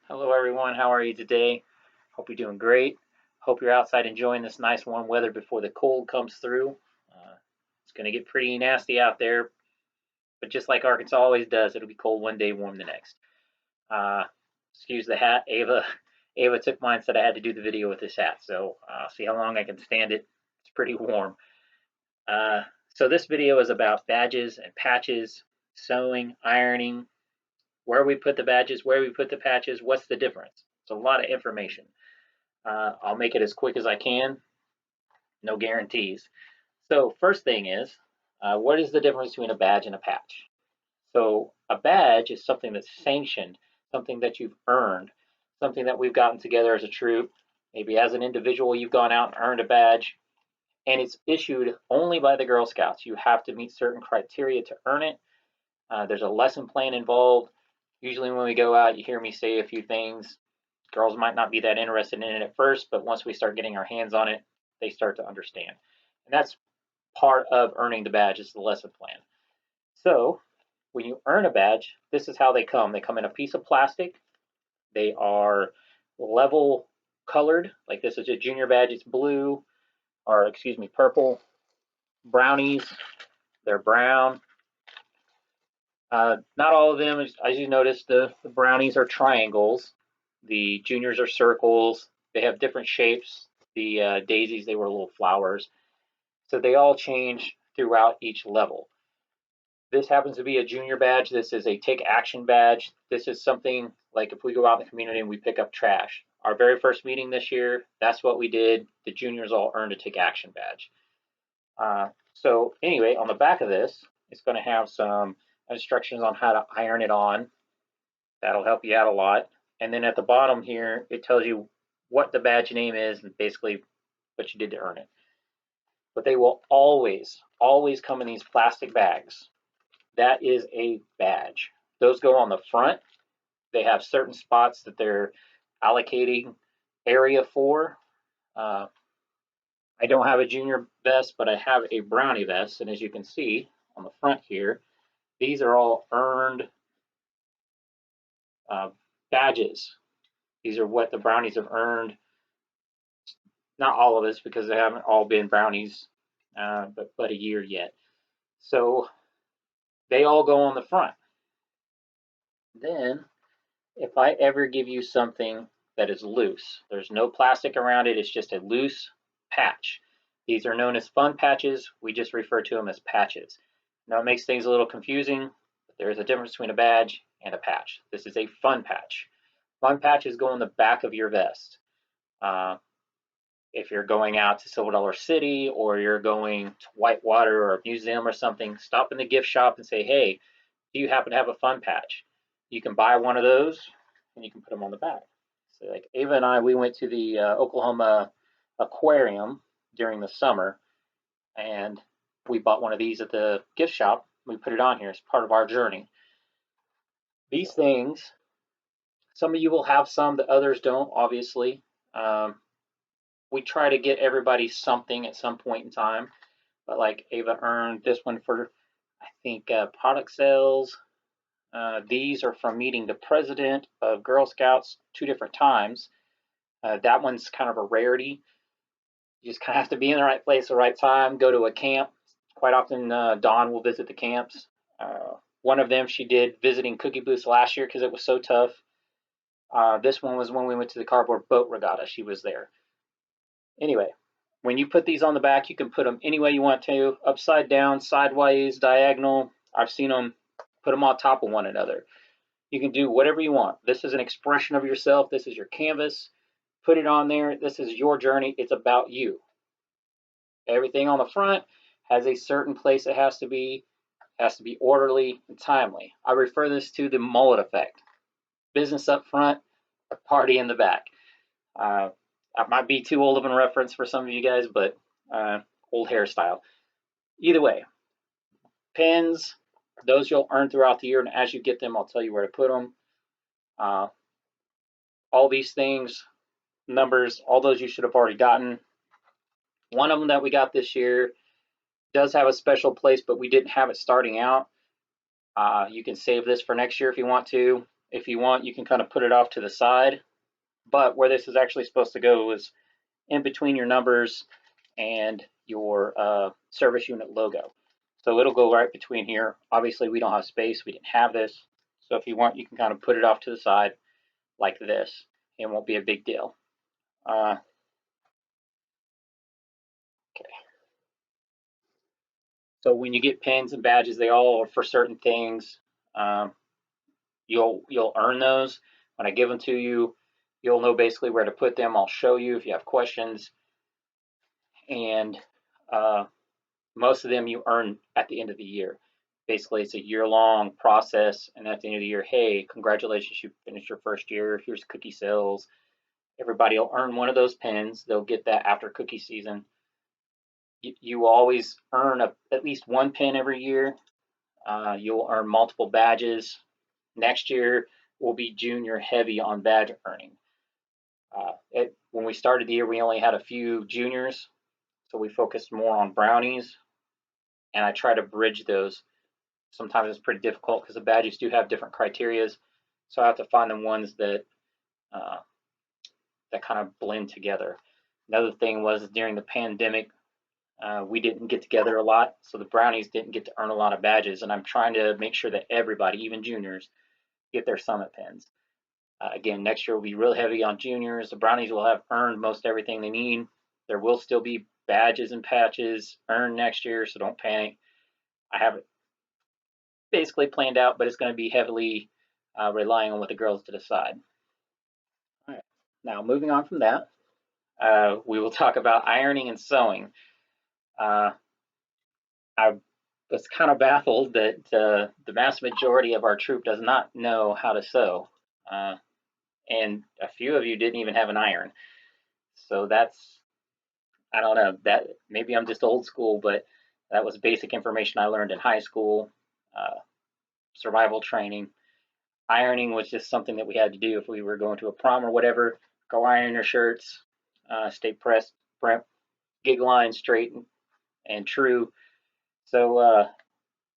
Hello, everyone. How are you today? Hope you're doing great. Hope you're outside enjoying this nice warm weather before the cold comes through. It's going to get pretty nasty out there, but just like Arkansas always does, it'll be cold one day, warm the next. Uh, Excuse the hat. Ava took mine, said I had to do the video with this hat, so I'll see how long I can stand it. It's pretty warm. Uh, so this video is about badges and patches, sewing, ironing, where we put the badges, where we put the patches, what's the difference. It's a lot of information. I'll make it as quick as I can. No guarantees. So first thing is, what is the difference between a badge and a patch? So a badge is something that's sanctioned, something that you've earned, something that we've gotten together as a troop. Maybe as an individual, you've gone out and earned a badge, and it's issued only by the Girl Scouts. You have to meet certain criteria to earn it. There's a lesson plan involved. Usually, when we go out, you hear me say a few things. Girls might not be that interested in it at first, but once we start getting our hands on it, they start to understand. And that's part of earning the badge is the lesson plan. So when you earn a badge, this is how they come. They come in a piece of plastic. They are level colored. Like this is a junior badge, it's blue, or excuse me, purple. Brownies, they're brown. Not all of them, as you notice, the brownies are triangles. The juniors are circles. They have different shapes. The daisies, they were little flowers. So they all change throughout each level. This happens to be a junior badge. This is a take action badge. This is something like if we go out in the community and we pick up trash. Our very first meeting this year, that's what we did. The juniors all earned a take action badge. So anyway, on the back of this, it's going to have some instructions on how to iron it on. That'll help you out a lot. And then at the bottom here, it tells you what the badge name is and basically what you did to earn it. But they will always, always come in these plastic bags. That is a badge. Those go on the front. They have certain spots that they're allocating area for. I don't have a junior vest, but I have a brownie vest. And as you can see on the front here, these are all earned badges. These are what the brownies have earned. Not all of us because they haven't all been brownies, but a year yet. So they all go on the front. Then, if I ever give you something that is loose, there's no plastic around it, it's just a loose patch. These are known as fun patches. We just refer to them as patches. Now, it makes things a little confusing, but there is a difference between a badge and a patch. This is a fun patch. Fun patches go on the back of your vest. If you're going out to Silver Dollar City or you're going to Whitewater or a museum or something, stop in the gift shop and say, hey, do you happen to have a fun patch? You can buy one of those and you can put them on the back. So like Ava and I, we went to the Oklahoma Aquarium during the summer and we bought one of these at the gift shop. We put it on here as part of our journey. These things, some of you will have some that others don't, obviously. We try to get everybody something at some point in time, but like Ava earned this one for, I think, product sales. These are from meeting the president of Girl Scouts 2 different times. That one's kind of a rarity. You just kind of have to be in the right place at the right time, go to a camp. Quite often, Dawn will visit the camps. One of them she did visiting cookie booths last year because it was so tough. This one was when we went to the cardboard boat regatta. She was there. Anyway, when you put these on the back, you can put them any way you want to, upside down, sideways, diagonal. I've seen them put them on top of one another. You can do whatever you want. This is an expression of yourself. This is your canvas. Put it on there. This is your journey. It's about you. Everything on the front has a certain place it has to be. It has to be orderly and timely. I refer this to the mullet effect. Business up front, party in the back. That might be too old of a reference for some of you guys, but old hairstyle. Either way, pins, those you'll earn throughout the year, and as you get them, I'll tell you where to put them. All these things, numbers, all those you should have already gotten. One of them that we got this year does have a special place, but we didn't have it starting out. You can save this for next year if you want to. If you want, you can kind of put it off to the side, but where this is actually supposed to go is in between your numbers and your service unit logo. So it'll go right between here. Obviously, we don't have space. We didn't have this. So if you want, you can kind of put it off to the side like this. It won't be a big deal. Okay. So when you get pins and badges, they all are for certain things. You'll earn those. When I give them to you, you'll know basically where to put them. I'll show you if you have questions. And most of them you earn at the end of the year. Basically, it's a year-long process, and at the end of the year, hey, congratulations, you finished your first year. Here's cookie sales. Everybody will earn one of those pins. They'll get that after cookie season. You always earn at least one pin every year. You'll earn multiple badges. Next year will be junior heavy on badge earning. When we started the year, we only had a few juniors, so we focused more on brownies, and I try to bridge those. Sometimes it's pretty difficult because the badges do have different criterias, so I have to find the ones that that kind of blend together. Another thing was during the pandemic, we didn't get together a lot, so the brownies didn't get to earn a lot of badges, and I'm trying to make sure that everybody, even juniors, get their summit pins. Again, next year will be real heavy on juniors. The brownies will have earned most everything they need. There will still be badges and patches earned next year, so don't panic. I have it basically planned out, but it's going to be heavily relying on what the girls to decide. All right. Now, moving on from that, we will talk about ironing and sewing. I was kind of baffled that the vast majority of our troop does not know how to sew. And a few of you didn't even have an iron. So that's, I don't know, that maybe I'm just old school, but that was basic information I learned in high school, survival training. Ironing was just something that we had to do if we were going to a prom or whatever. Go iron your shirts, stay pressed, gig line straight and true. So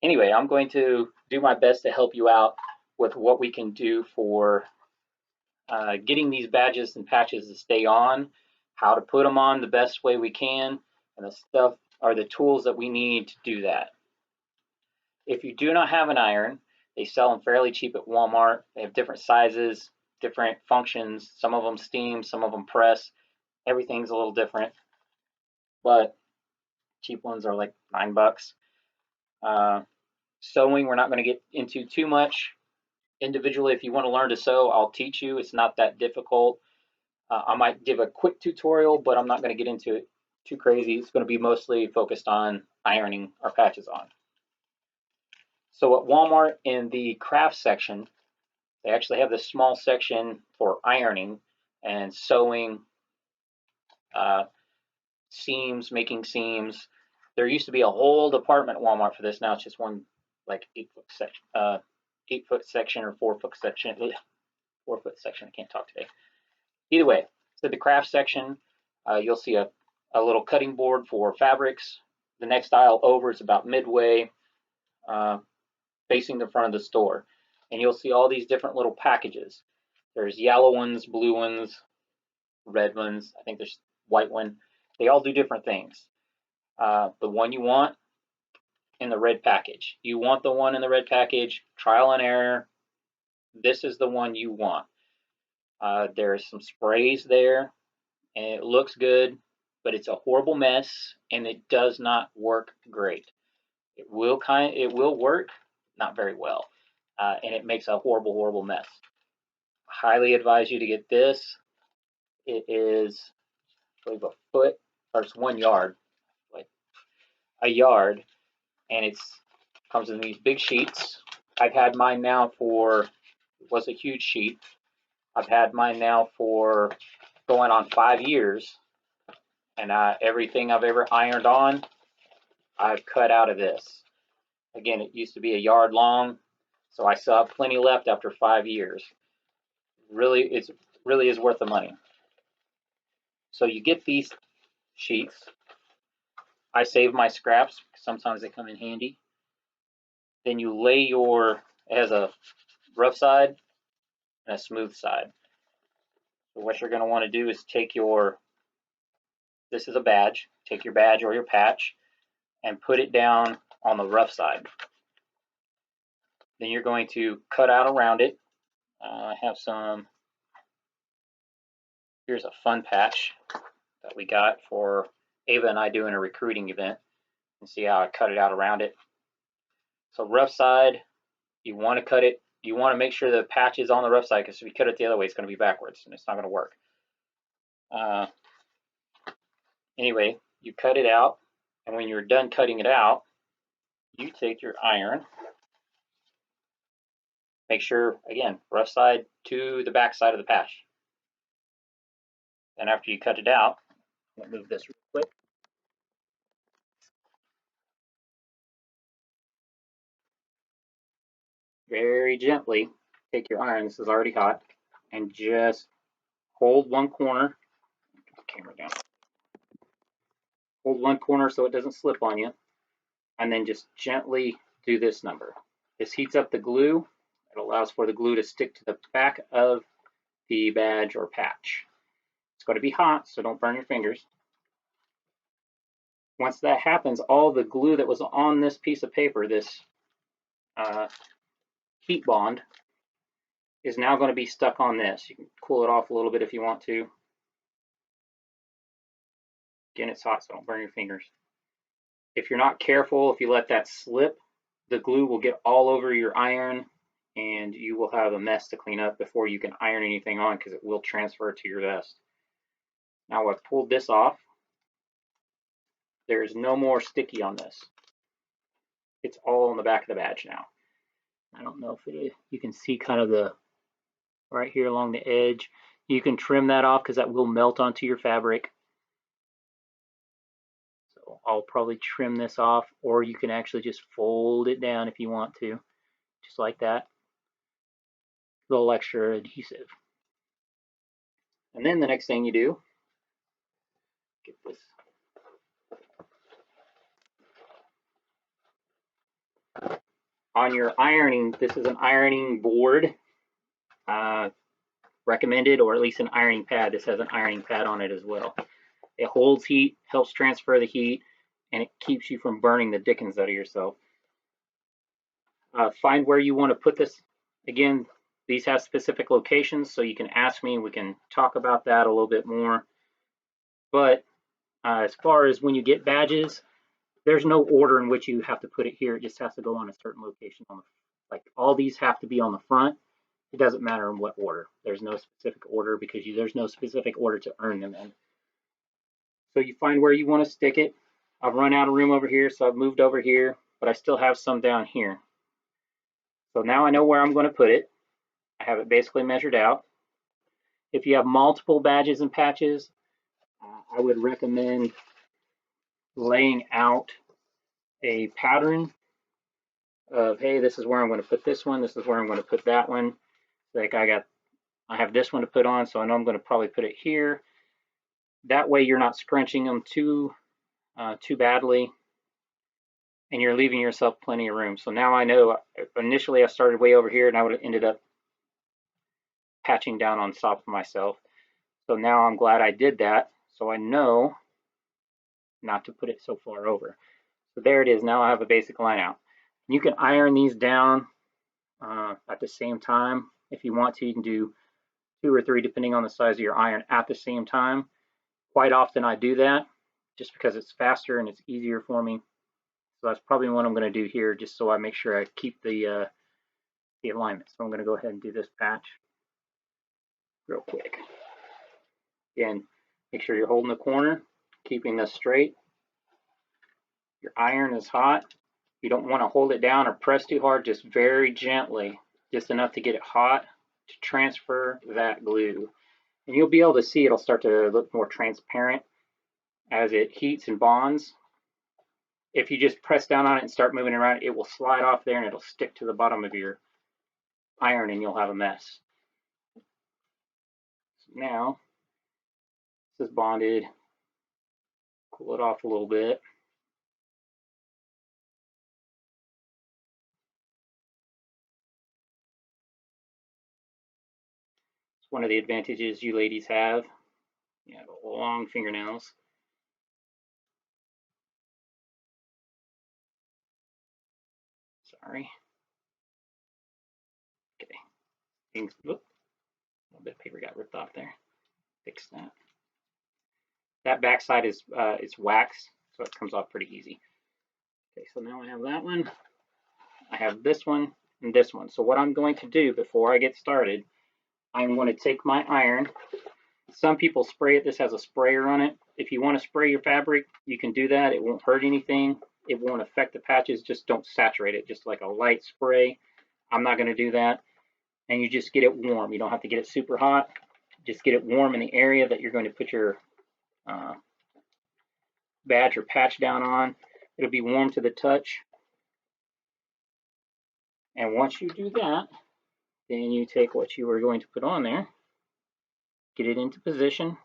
anyway, I'm going to do my best to help you out with what we can do for getting these badges and patches to stay on, how to put them on the best way we can, and the stuff are the tools that we need to do that. If you do not have an iron, they sell them fairly cheap at Walmart. They have different sizes, different functions. Some of them steam, some of them press. Everything's a little different, but cheap ones are like $9. Sewing, we're not going to get into too much. Individually, if you want to learn to sew, I'll teach you. It's not that difficult. I might give a quick tutorial, but I'm not going to get into it too crazy. It's going to be mostly focused on ironing our patches on. So at Walmart in the craft section, they actually have this small section for ironing and sewing, seams, making seams. There used to be a whole department at Walmart for this. Now it's just one like 8-foot section, 8-foot section or 4-foot section. 4-foot section. I can't talk today. Either way, so the craft section, you'll see a little cutting board for fabrics. The next aisle over is about midway, facing the front of the store. And you'll see all these different little packages. There's yellow ones, blue ones, red ones. I think there's white one. They all do different things. The one you want in the red package. You want the one in the red package, trial and error. This is the one you want. There's some sprays there, and it looks good, but it's a horrible mess, and it does not work great. It will work, not very well, and it makes a horrible, horrible mess. Highly advise you to get this. It is, I believe, a foot, or it's 1 yard, like a yard, and it comes in these big sheets. I've had mine now for, it was a huge sheet. I've had mine now for going on 5 years, and everything I've ever ironed on, I've cut out of this. Again, it used to be a yard long, so I still have plenty left after 5 years. It really is worth the money. So you get these sheets. I save my scraps, sometimes they come in handy. Then you lay it has a rough side and a smooth side. So what you're going to want to do is take your, this is a badge, take your badge or your patch and put it down on the rough side. Then you're going to cut out around it. I have some, here's a fun patch that we got for Ava and I doing a recruiting event. And see how I cut it out around it. So rough side, you want to cut it, you want to make sure the patch is on the rough side, because if you cut it the other way, it's going to be backwards and it's not going to work. Anyway, you cut it out, and when you're done cutting it out, you take your iron. Make sure, again, rough side to the back side of the patch. And after you cut it out, I'm going to move this real quick. Very gently take your iron, this is already hot, and just hold one corner. Get the camera down. Hold one corner so it doesn't slip on you, and then just gently do this number. This heats up the glue. It allows for the glue to stick to the back of the badge or patch. It's going to be hot, so don't burn your fingers. Once that happens, all the glue that was on this piece of paper, this heat bond, is now going to be stuck on this. You can cool it off a little bit if you want to. Again, it's hot, so don't burn your fingers. If you're not careful, if you let that slip, the glue will get all over your iron and you will have a mess to clean up before you can iron anything on, because it will transfer to your vest. Now I've pulled this off. There's no more sticky on this. It's all on the back of the badge now. I don't know if you can see kind of the right here along the edge. You can trim that off because that will melt onto your fabric. So I'll probably trim this off, or you can actually just fold it down if you want to, just like that. A little extra adhesive. And then the next thing you do, get this. On your ironing, this is an ironing board, recommended, or at least an ironing pad. This has an ironing pad on it as well. It holds heat, helps transfer the heat, and it keeps you from burning the dickens out of yourself. Find where you want to put this. Again, these have specific locations, so you can ask me and we can talk about that a little bit more. But as far as when you get badges, there's no order in which you have to put it here. It just has to go on a certain location. Like all these have to be on the front. It doesn't matter in what order. There's no specific order because there's no specific order to earn them in. So you find where you want to stick it. I've run out of room over here, so I've moved over here, but I still have some down here. So now I know where I'm going to put it. I have it basically measured out. If you have multiple badges and patches, I would recommend laying out a pattern of, hey, this is where I'm going to put this one, this is where I'm going to put that one. Like I have this one to put on, so I know I'm going to probably put it here. That way you're not scrunching them too badly, and you're leaving yourself plenty of room. So now I know, initially I started way over here and I would have ended up patching down on top of myself. So now I'm glad I did that, so I know not to put it so far over. So there it is. Now I have a basic line out. You can iron these down at the same time. If you want to, you can do 2 or 3 depending on the size of your iron at the same time. Quite often I do that just because it's faster and it's easier for me. So that's probably what I'm going to do here, just so I make sure I keep the alignment. So I'm going to go ahead and do this patch real quick. Again, make sure you're holding the corner, keeping this straight. Your iron is hot. You don't want to hold it down or press too hard, just very gently, just enough to get it hot to transfer that glue. And you'll be able to see it'll start to look more transparent as it heats and bonds. If you just press down on it and start moving around, it will slide off there and it'll stick to the bottom of your iron and you'll have a mess. So now, this is bonded. Cool it off a little bit. It's one of the advantages you ladies have. You have long fingernails. Sorry. Okay. Things, whoop, a little bit of paper got ripped off there. Fix that. That backside is it's wax, so it comes off pretty easy. Okay, so now I have that one. I have this one and this one. So what I'm going to do before I get started, I'm going to take my iron. Some people spray it. This has a sprayer on it. If you want to spray your fabric, you can do that. It won't hurt anything. It won't affect the patches. Just don't saturate it. Just like a light spray. I'm not going to do that. And you just get it warm. You don't have to get it super hot. Just get it warm in the area that you're going to put your badge or patch down on. It'll be warm to the touch. And once you do that, then you take what you were going to put on there, get it into position.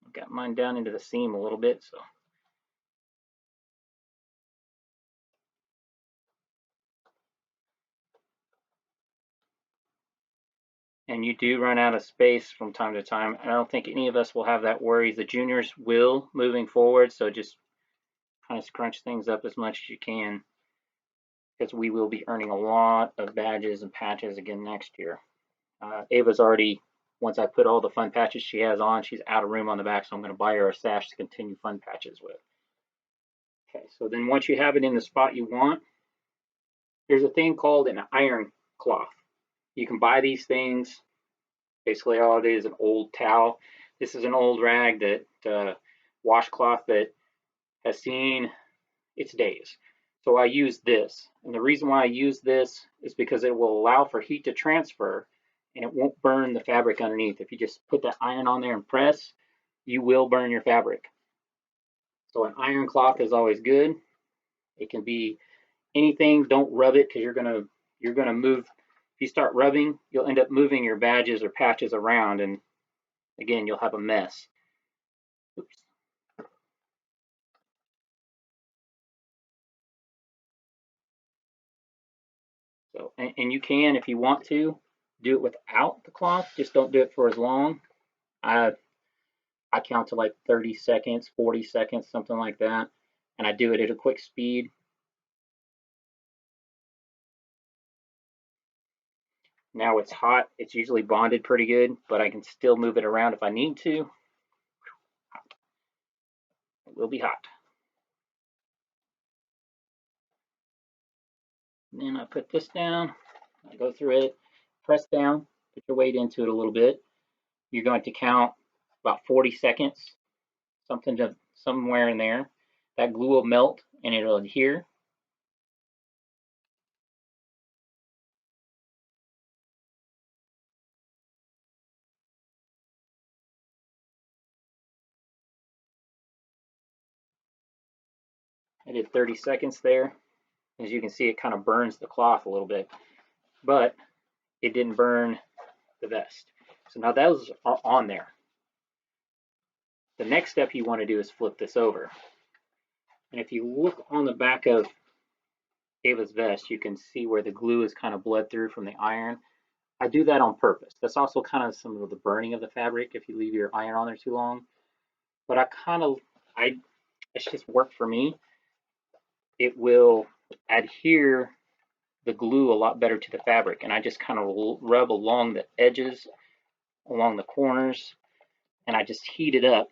I've got mine down into the seam a little bit, so. And you do run out of space from time to time. I don't think any of us will have that worry. The juniors will moving forward, so just kind of scrunch things up as much as you can, because we will be earning a lot of badges and patches again next year. Ava's already, once I put all the fun patches she has on, she's out of room on the back, so I'm going to buy her a sash to continue fun patches with. Okay, so then once you have it in the spot you want, there's a thing called an iron cloth. You can buy these things. Basically, all it is an old towel. This is an old rag that washcloth that has seen its days. So I use this, and the reason why I use this is because it will allow for heat to transfer, and it won't burn the fabric underneath. If you just put that iron on there and press, you will burn your fabric. So an iron cloth is always good. It can be anything. Don't rub it, because you're gonna move. If you start rubbing, you'll end up moving your badges or patches around, and again, you'll have a mess. Oops. So, and you can, if you want to, do it without the cloth. Just don't do it for as long. I count to like 30 seconds, 40 seconds, something like that, and I do it at a quick speed. Now it's hot. It's usually bonded pretty good, but I can still move it around if I need to. It will be hot. And then I put this down. I go through it, press down, put your weight into it a little bit. You're going to count about 40 seconds, somewhere in there. That glue will melt and it'll adhere. I did 30 seconds there. As you can see, it kind of burns the cloth a little bit, but it didn't burn the vest. So now those are on there. The next step you want to do is flip this over. And if you look on the back of Ava's vest, you can see where the glue is kind of bled through from the iron. I do that on purpose. That's also kind of some of the burning of the fabric if you leave your iron on there too long. But it's just worked for me. It will adhere the glue a lot better to the fabric, and I just kind of rub along the edges, along the corners, and I just heat it up.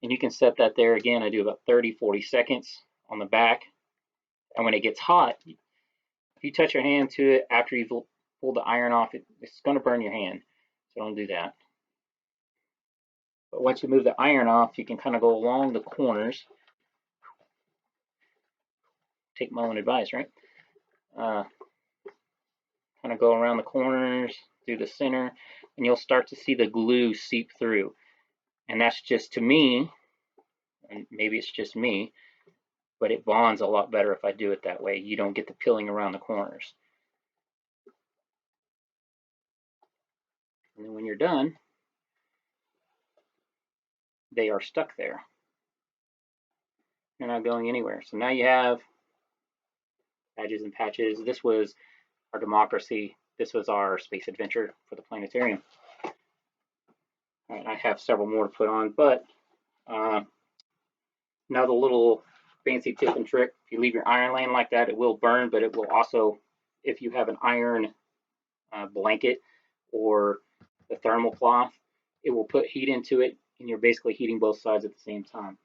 And you can set that there again. I do about 30-40 seconds on the back, and when it gets hot, if you touch your hand to it after you've pulled the iron off, it's going to burn your hand, so don't do that. But once you move the iron off, you can kind of go along the corners. Take my own advice, right? Kind of go around the corners, through the center, and you'll start to see the glue seep through. And that's just, to me, and maybe it's just me, but it bonds a lot better if I do it that way. You don't get the pilling around the corners. And then when you're done, they are stuck there. They're not going anywhere. So now you have badges and patches. This was our democracy this was our space adventure for the planetarium. All right, I have several more to put on, but another little fancy tip and trick: if you leave your iron laying like that, it will burn, but it will also, if you have an iron blanket or the thermal cloth, it will put heat into it, and you're basically heating both sides at the same time.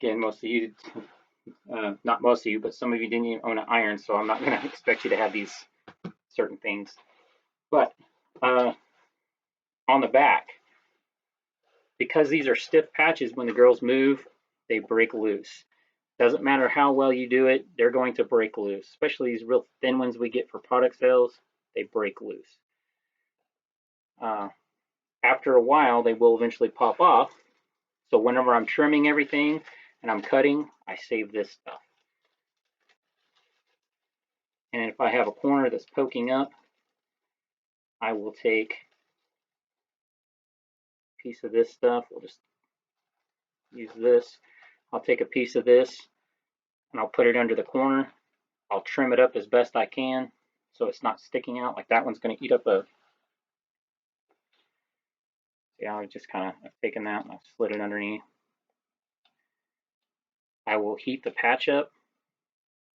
Again, most of you, not most of you, but some of you didn't even own an iron, so I'm not going to expect you to have these certain things. But on the back, because these are stiff patches, when the girls move, they break loose. Doesn't matter how well you do it, they're going to break loose. Especially these real thin ones we get for product sales, they break loose. After a while, they will eventually pop off. So whenever I'm trimming everything and I'm cutting, I save this stuff. And if I have a corner that's poking up, I will take a piece of this stuff. We'll just use this. I'll take a piece of this and I'll put it under the corner. I'll trim it up as best I can so it's not sticking out. Like that one's going to eat up a... Yeah, I just kind of taken that and I've slid it underneath. I will heat the patch up.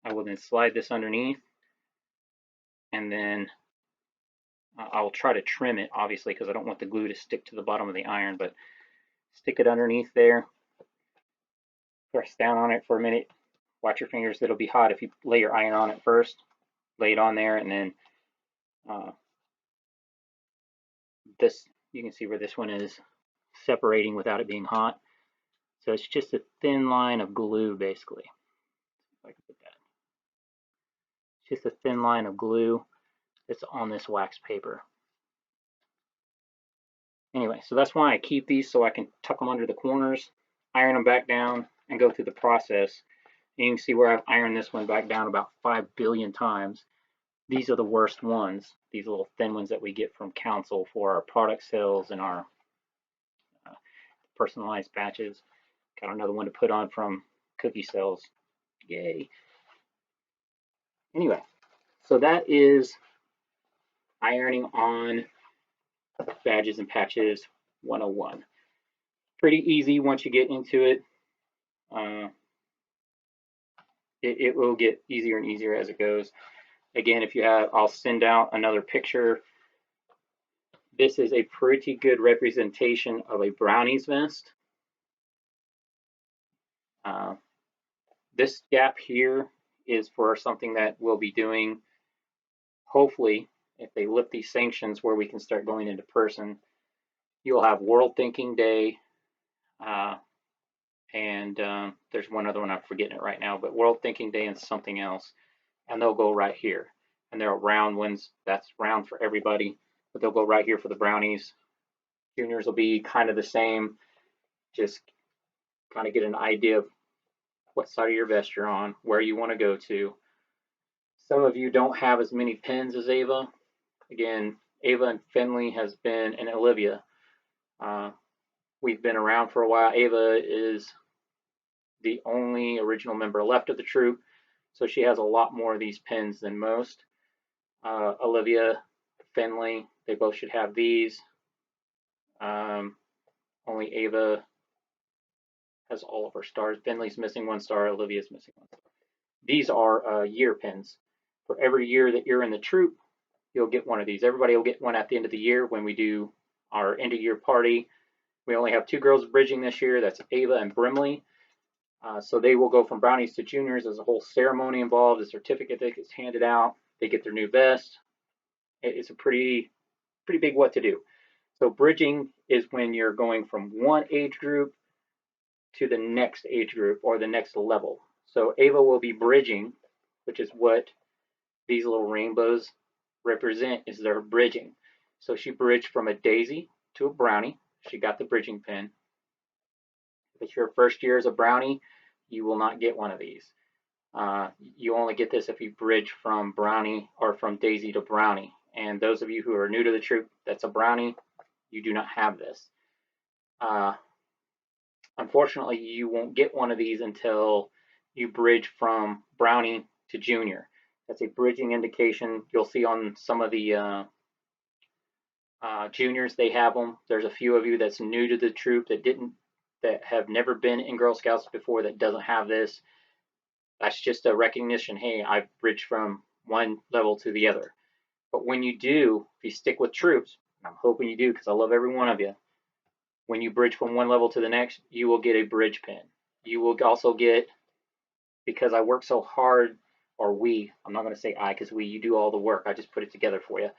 I will then slide this underneath, and then I'll try to trim it, obviously, because I don't want the glue to stick to the bottom of the iron, but stick it underneath there. Press down on it for a minute. Watch your fingers. It'll be hot if you lay your iron on it first. Lay it on there, and then this, you can see where this one is separating without it being hot. So it's just a thin line of glue, basically. If I can put that. It's just a thin line of glue that's on this wax paper. Anyway, so that's why I keep these, so I can tuck them under the corners, iron them back down, and go through the process. And you can see where I've ironed this one back down about 5 billion times. These are the worst ones, these little thin ones that we get from Council for our product sales and our personalized patches. Got another one to put on from Cookie Sales. Yay. Anyway, so that is ironing on badges and patches 101. Pretty easy once you get into it. It will get easier and easier as it goes. Again, if you have, I'll send out another picture. This is a pretty good representation of a brownies vest. This gap here is for something that we'll be doing, hopefully, if they lift these sanctions where we can start going into person. You'll have World Thinking Day, and there's one other one, I'm forgetting it right now, but World Thinking Day and something else, and they'll go right here. And there are round ones, that's round for everybody, but they'll go right here for the brownies. Juniors will be kind of the same, just kind of get an idea of what side of your vest you're on, where you want to go to. Some of you don't have as many pins as Ava. Again, Ava and Finley has been, and Olivia, we've been around for a while. Ava is the only original member left of the troop, so she has a lot more of these pins than most. Olivia, Finley, they both should have these. Only Ava has all of her stars. Finley's missing one star. Olivia's missing one star. These are year pins. For every year that you're in the troop, you'll get one of these. Everybody will get one at the end of the year when we do our end of year party. We only have 2 girls bridging this year. That's Ava and Brimley. So they will go from brownies to juniors. There's a whole ceremony involved, a certificate that gets handed out. They get their new vest. It's a pretty big what to do. So bridging is when you're going from one age group to the next age group or the next level. So Ava will be bridging, which is what these little rainbows represent, is their bridging. So she bridged from a daisy to a brownie. She got the bridging pin. If it's your first year as a brownie, you will not get one of these. You only get this if you bridge from brownie or from daisy to brownie. And those of you who are new to the troop, that's a brownie, you do not have this. Unfortunately, you won't get one of these until you bridge from brownie to junior. That's a bridging indication. You'll see on some of the juniors, they have them. There's a few of you that's new to the troop that have never been in Girl Scouts before that doesn't have this. That's just a recognition. Hey, I've bridged from one level to the other. But when you do, if you stick with troops, I'm hoping you do because I love every one of you. When you bridge from one level to the next, you will get a bridge pin. You will also get, because I work so hard, or I'm not going to say I because you do all the work. I just put it together for you.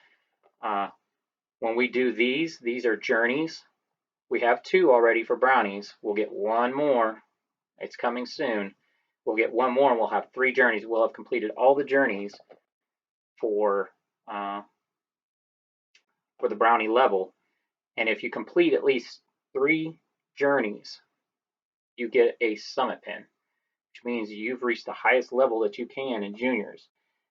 When we do these are journeys. We have 2 already for brownies. We'll get 1 more. It's coming soon. We'll get 1 more and we'll have 3 journeys. We'll have completed all the journeys for the brownie level. And if you complete at least 3 journeys, you get a summit pin, which means you've reached the highest level that you can in juniors.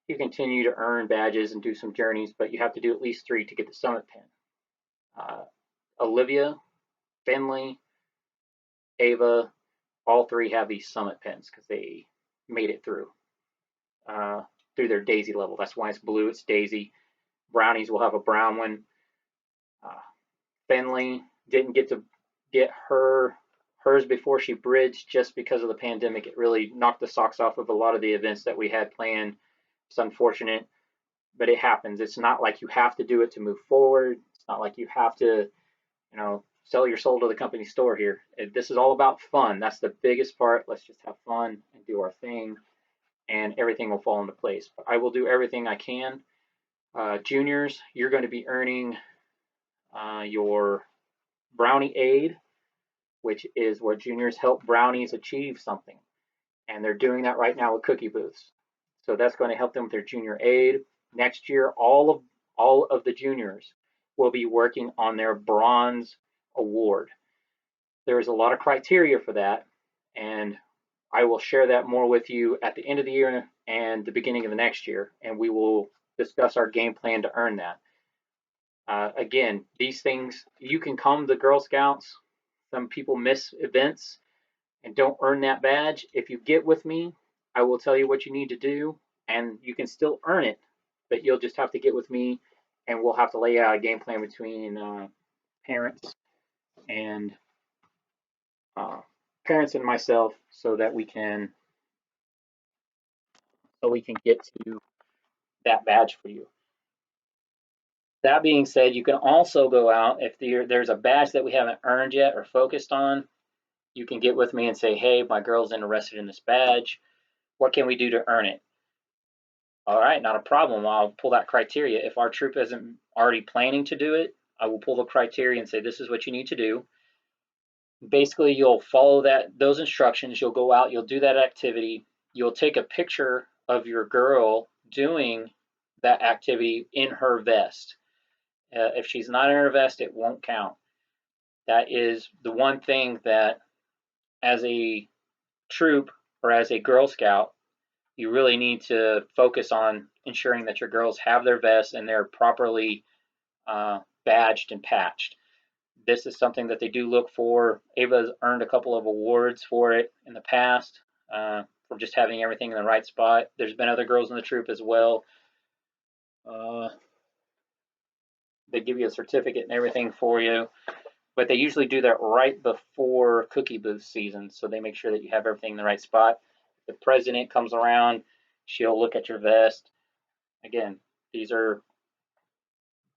You continue to earn badges and do some journeys, but you have to do at least 3 to get the summit pin. Olivia, Finley, Ava, all 3 have these summit pins because they made it through their Daisy level. That's why it's blue. It's Daisy. Brownies will have a brown one. Finley didn't get to get hers before she bridged just because of the pandemic. It really knocked the socks off of a lot of the events that we had planned. It's unfortunate, but it happens. It's not like you have to do it to move forward. It's not like you have to, sell your soul to the company store here. This is all about fun. That's the biggest part. Let's just have fun and do our thing, and everything will fall into place. But I will do everything I can. Juniors, you're going to be earning your brownie aid, which is where juniors help brownies achieve something. And they're doing that right now with cookie booths. So that's going to help them with their junior aid. Next year, all of the juniors will be working on their bronze award. There is a lot of criteria for that, and I will share that more with you at the end of the year and the beginning of the next year, and we will discuss our game plan to earn that. Again, these things, you can come to Girl Scouts. Some people miss events and don't earn that badge. If you get with me, I will tell you what you need to do, and you can still earn it, but you'll just have to get with me, and we'll have to lay out a game plan between parents and myself so that we can get to that badge for you. That being said, you can also go out if there's a badge that we haven't earned yet or focused on. You can get with me and say, hey, my girl's interested in this badge. What can we do to earn it? All right, not a problem. I'll pull that criteria. If our troop isn't already planning to do it, I will pull the criteria and say, this is what you need to do. Basically, you'll follow those instructions. You'll go out, you'll do that activity. You'll take a picture of your girl doing that activity in her vest. If she's not in her vest, it won't count. That is the one thing that, as a troop or as a Girl Scout, you really need to focus on ensuring that your girls have their vests and they're properly badged and patched. This is something that they do look for. Ava's earned a couple of awards for it in the past for just having everything in the right spot. There's been other girls in the troop as well. They give you a certificate and everything for you, but they usually do that right before cookie booth season, so they make sure that you have everything in the right spot. If the president comes around, she'll look at your vest. Again, these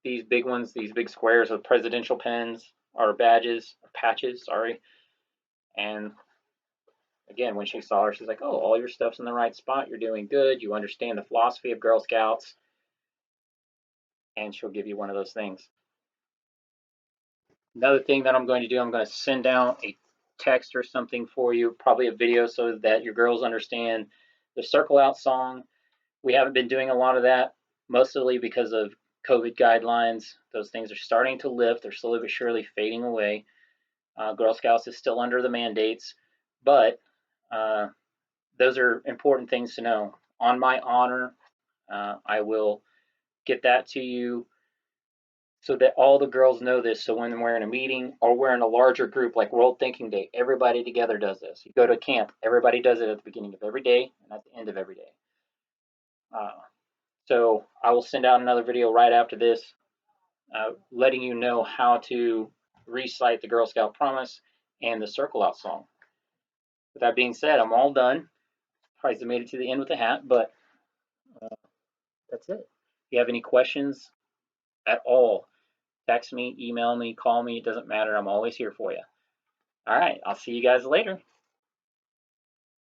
big ones, these big squares with presidential pins or patches, sorry. And again, when she saw her, she's like, oh, all your stuff's in the right spot. You're doing good. You understand the philosophy of Girl Scouts. And she'll give you one of those things. Another thing that I'm going to do, I'm going to send out a text or something for you, probably a video, so that your girls understand the Circle Out song. We haven't been doing a lot of that, mostly because of COVID guidelines. Those things are starting to lift. They're slowly but surely fading away. Girl Scouts is still under the mandates, but those are important things to know. On my honor, I will get that to you so that all the girls know this. So when we're in a meeting or we're in a larger group like World Thinking Day, everybody together does this. You go to camp, everybody does it at the beginning of every day and at the end of every day. So I will send out another video right after this, letting you know how to recite the Girl Scout Promise and the Circle Out song. With that being said, I'm all done. Probably made it to the end with a hat, but that's it. If you have any questions at all, text me, email me, call me. It doesn't matter. I'm always here for you. All right. I'll see you guys later.